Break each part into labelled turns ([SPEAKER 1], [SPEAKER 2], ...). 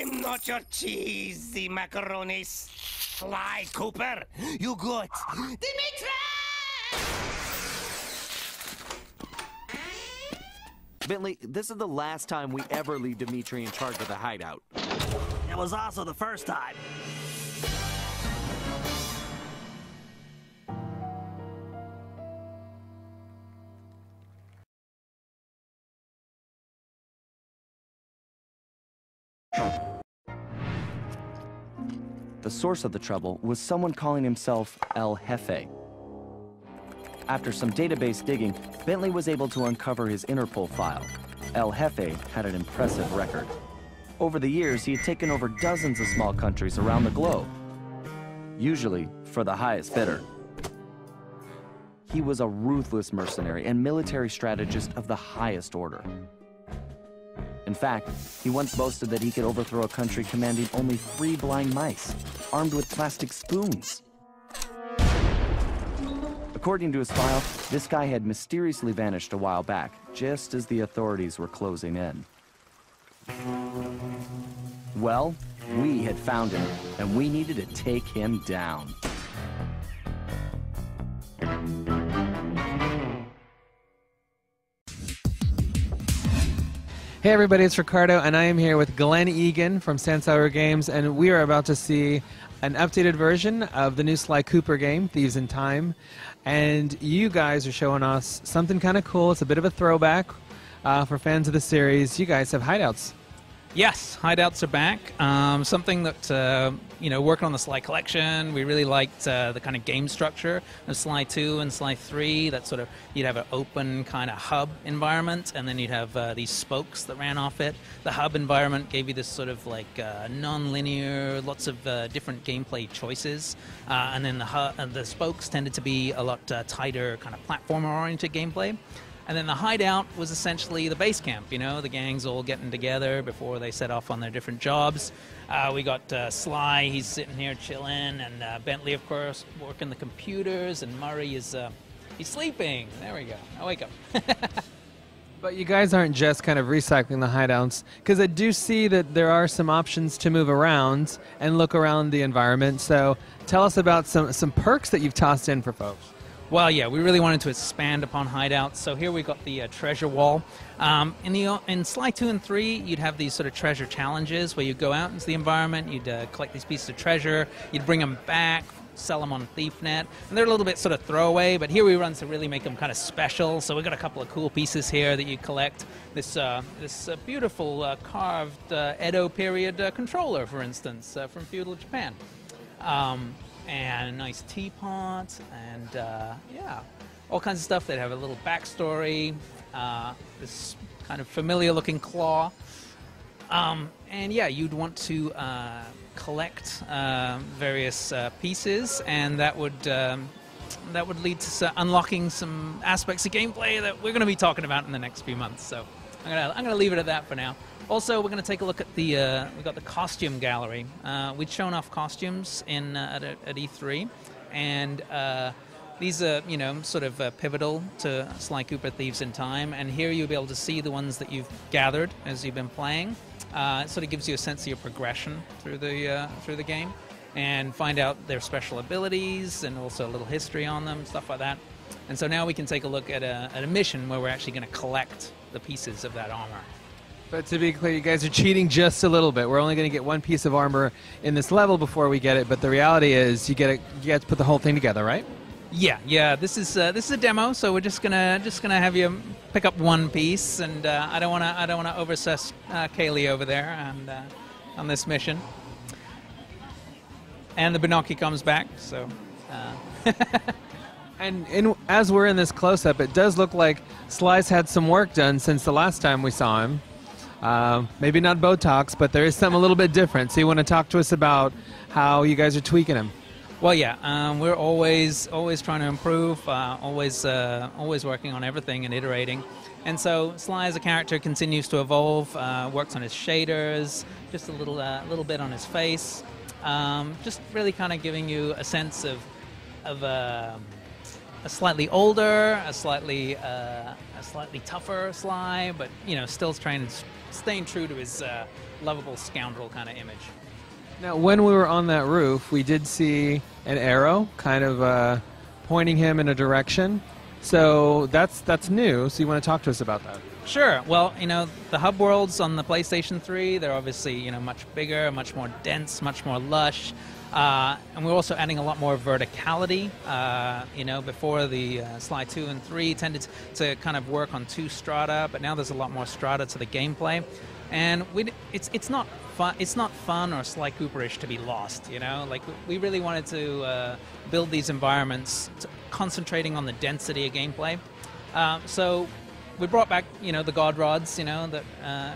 [SPEAKER 1] I'm not your cheesy macaroni, Sly Cooper. You got Dimitri!
[SPEAKER 2] Bentley, this is the last time we ever leave Dimitri in charge of the hideout.
[SPEAKER 3] It was also the first time.
[SPEAKER 2] The source of the trouble was someone calling himself El Jefe. After some database digging, Bentley was able to uncover his Interpol file. El Jefe had an impressive record. Over the years, he had taken over dozens of small countries around the globe, usually for the highest bidder. He was a ruthless mercenary and military strategist of the highest order. In fact, he once boasted that he could overthrow a country commanding only 3 blind mice, armed with plastic spoons. According to his file, this guy had mysteriously vanished a while back, just as the authorities were closing in. Well, we had found him, and we needed to take him down.
[SPEAKER 4] Hey everybody, it's Ricardo, and I am here with Glenn Egan from Sandsour Games, and we are about to see an updated version of the new Sly Cooper game, Thieves in Time. And you guys are showing us something kind of cool. It's a bit of a throwback for fans of the series. You guys have hideouts.
[SPEAKER 5] Yes, hideouts are back. Something that, working on the Sly collection, we really liked the kind of game structure of Sly 2 and Sly 3. That sort of, you'd have an open kind of hub environment, and then you'd have these spokes that ran off it. The hub environment gave you this sort of like non-linear, lots of different gameplay choices. And then the spokes tended to be a lot tighter, kind of platformer-oriented gameplay. And then the hideout was essentially the base camp, the gangs all getting together before they set off on their different jobs. We got Sly, he's sitting here chilling, and Bentley, of course, working the computers, and Murray is he's sleeping. There we go. Now wake up.
[SPEAKER 4] But you guys aren't just kind of recycling the hideouts, because I do see that there are some options to move around and look around the environment. So tell us about some perks that you've tossed in for folks.
[SPEAKER 5] Well, yeah, we really wanted to expand upon hideouts. So here we got the treasure wall. In Sly 2 and 3, you'd have these sort of treasure challenges where you'd go out into the environment, you'd collect these pieces of treasure, you'd bring them back, sell them on ThiefNet, and they're a little bit sort of throwaway, but here we run to really make them kind of special. So we've got a couple of cool pieces here that you collect. This beautiful carved Edo period controller, for instance, from feudal Japan. And a nice teapot, and yeah, all kinds of stuff that have a little backstory. This kind of familiar-looking claw, and yeah, you'd want to collect various pieces, and that would lead to unlocking some aspects of gameplay that we're going to be talking about in the next few months. So I'm gonna leave it at that for now. Also, we're going to take a look at the we've got the costume gallery. We'd shown off costumes at E3, and these are sort of pivotal to Sly Cooper Thieves in Time. And here you'll be able to see the ones that you've gathered as you've been playing. It sort of gives you a sense of your progression through the game, and find out their special abilities and also a little history on them, stuff like that. And so now we can take a look at a mission where we're actually going to collect the pieces of that armor.
[SPEAKER 4] But to be clear, you guys are cheating just a little bit. We're only going to get one piece of armor in this level before we get it, but the reality is you get to put the whole thing together, right?
[SPEAKER 5] Yeah. This is a demo, so we're just gonna have you pick up one piece, and I don't wanna overstress Kaylee over there and on this mission. And the Binoki comes back, so.
[SPEAKER 4] And as we're in this close-up, it does look like Sly's had some work done since the last time we saw him. Maybe not Botox, but there is something a little bit different. So you want to talk to us about how you guys are tweaking him?
[SPEAKER 5] Well, yeah, we're always trying to improve, always working on everything and iterating. And so Sly as a character continues to evolve, works on his shaders, just a little bit on his face, just really kind of giving you a sense of a slightly older, a slightly tougher Sly, but still trying staying true to his lovable scoundrel kind of image.
[SPEAKER 4] Now, when we were on that roof, we did see an arrow kind of pointing him in a direction. So that's new. So you want to talk to us about that?
[SPEAKER 5] Sure. Well, the hub worlds on the PlayStation 3, they're obviously, much bigger, much more dense, much more lush. And we're also adding a lot more verticality. Before the Sly 2 and 3 tended to kind of work on 2 strata, but now there's a lot more strata to the gameplay. And it's not fun. It's not fun or Sly Cooperish to be lost. Like we really wanted to build these environments, concentrating on the density of gameplay. So we brought back, the God Rods, that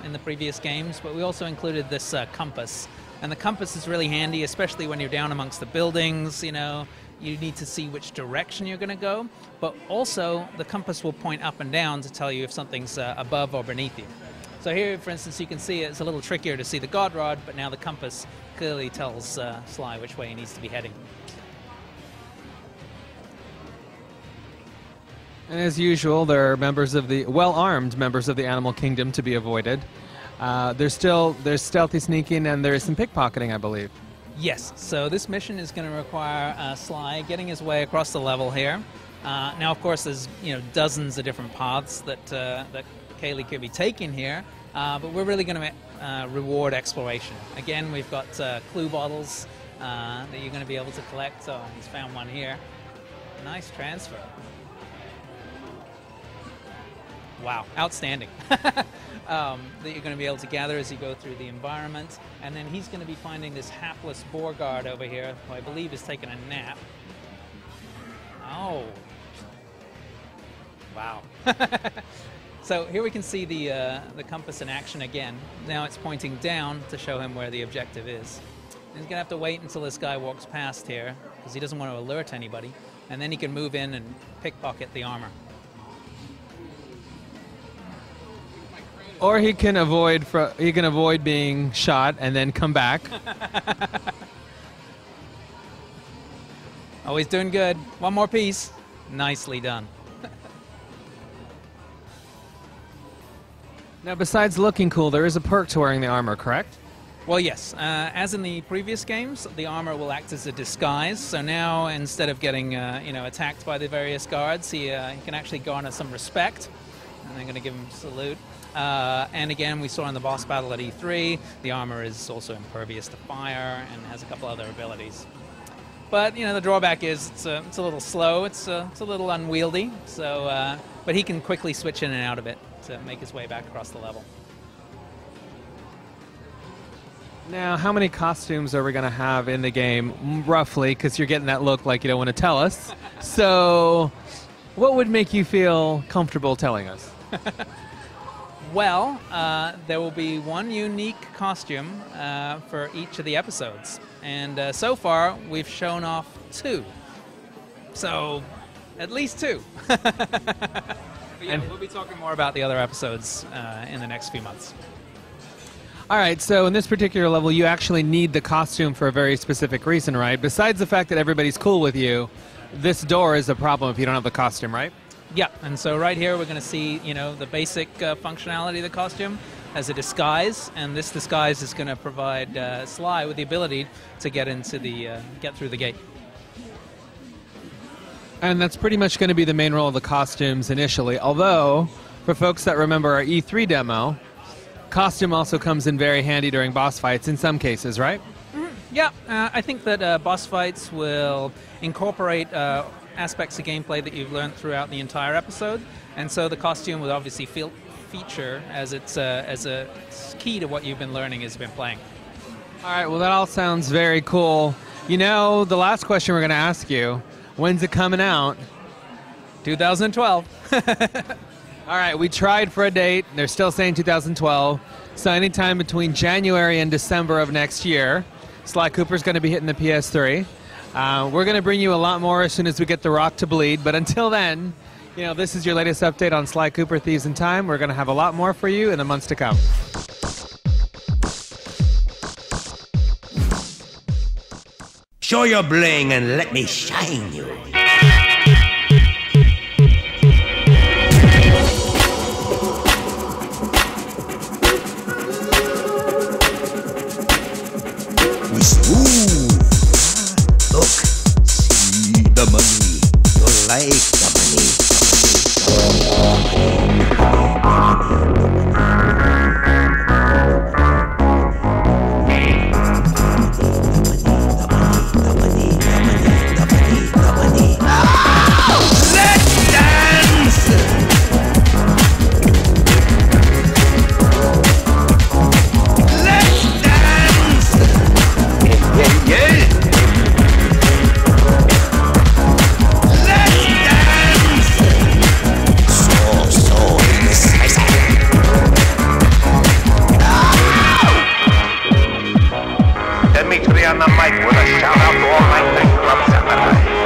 [SPEAKER 5] in the previous games, but we also included this compass. And the compass is really handy, especially when you're down amongst the buildings, you need to see which direction you're going to go. But also, the compass will point up and down to tell you if something's above or beneath you. So here, for instance, you can see it's a little trickier to see the God Rod, but now the compass clearly tells Sly which way he needs to be heading.
[SPEAKER 4] And as usual, there are well-armed members of the animal kingdom to be avoided. There's stealthy sneaking, and there's some pickpocketing, I believe.
[SPEAKER 5] Yes, so this mission is going to require Sly getting his way across the level here. Now, of course, there's dozens of different paths that Kaylee could be taking here, but we're really going to reward exploration. Again, we've got clue bottles that you're going to be able to collect. Oh, he's found one here. Nice transfer. Wow, outstanding. That you're going to be able to gather as you go through the environment. And then he's going to be finding this hapless boar guard over here, who I believe is taking a nap. Oh. Wow. So here we can see the compass in action again. Now it's pointing down to show him where the objective is. And he's going to have to wait until this guy walks past here, because he doesn't want to alert anybody. And then he can move in and pickpocket the armor.
[SPEAKER 4] Or he can avoid being shot and then come back.
[SPEAKER 5] Oh, he's doing good. One more piece. Nicely done.
[SPEAKER 4] Now, besides looking cool, there is a perk to wearing the armor, correct?
[SPEAKER 5] Well, yes. As in the previous games, the armor will act as a disguise. So now, instead of getting attacked by the various guards, he can actually garner some respect. And I'm going to give him a salute. And again, we saw in the boss battle at E3, the armor is also impervious to fire and has a couple other abilities. But the drawback is it's a little slow. It's a little unwieldy. So, but he can quickly switch in and out of it to make his way back across the level.
[SPEAKER 4] Now, how many costumes are we going to have in the game, roughly? Because you're getting that look like you don't want to tell us. So, what would make you feel comfortable telling us?
[SPEAKER 5] Well, there will be one unique costume for each of the episodes. And so far, we've shown off 2. So, at least 2. Yeah, we'll be talking more about the other episodes in the next few months.
[SPEAKER 4] All right, so in this particular level, you actually need the costume for a very specific reason, right? Besides the fact that everybody's cool with you, this door is a problem if you don't have the costume, right?
[SPEAKER 5] Yeah, and so right here we're going to see, the basic functionality of the costume as a disguise, and this disguise is going to provide Sly with the ability to get through the gate.
[SPEAKER 4] And that's pretty much going to be the main role of the costumes initially, although, for folks that remember our E3 demo, costume also comes in very handy during boss fights in some cases, right?
[SPEAKER 5] Mm-hmm. Yeah, I think that boss fights will incorporate aspects of gameplay that you've learned throughout the entire episode, and so the costume will obviously feature as a key to what you've been learning as you've been playing.
[SPEAKER 4] All right, well, that all sounds very cool. The last question we're going to ask you, when's it coming out?
[SPEAKER 5] 2012.
[SPEAKER 4] All right, we tried for a date. They're still saying 2012. So anytime between January and December of next year, Sly Cooper's going to be hitting the PS3. We're going to bring you a lot more as soon as we get the rock to bleed. But until then, this is your latest update on Sly Cooper, Thieves in Time. We're going to have a lot more for you in the months to come.
[SPEAKER 1] Show your bling and let me shine you.
[SPEAKER 6] Ooh. Look, see the money. You like the
[SPEAKER 7] On the mic with a shout out to all my nightclub samurai.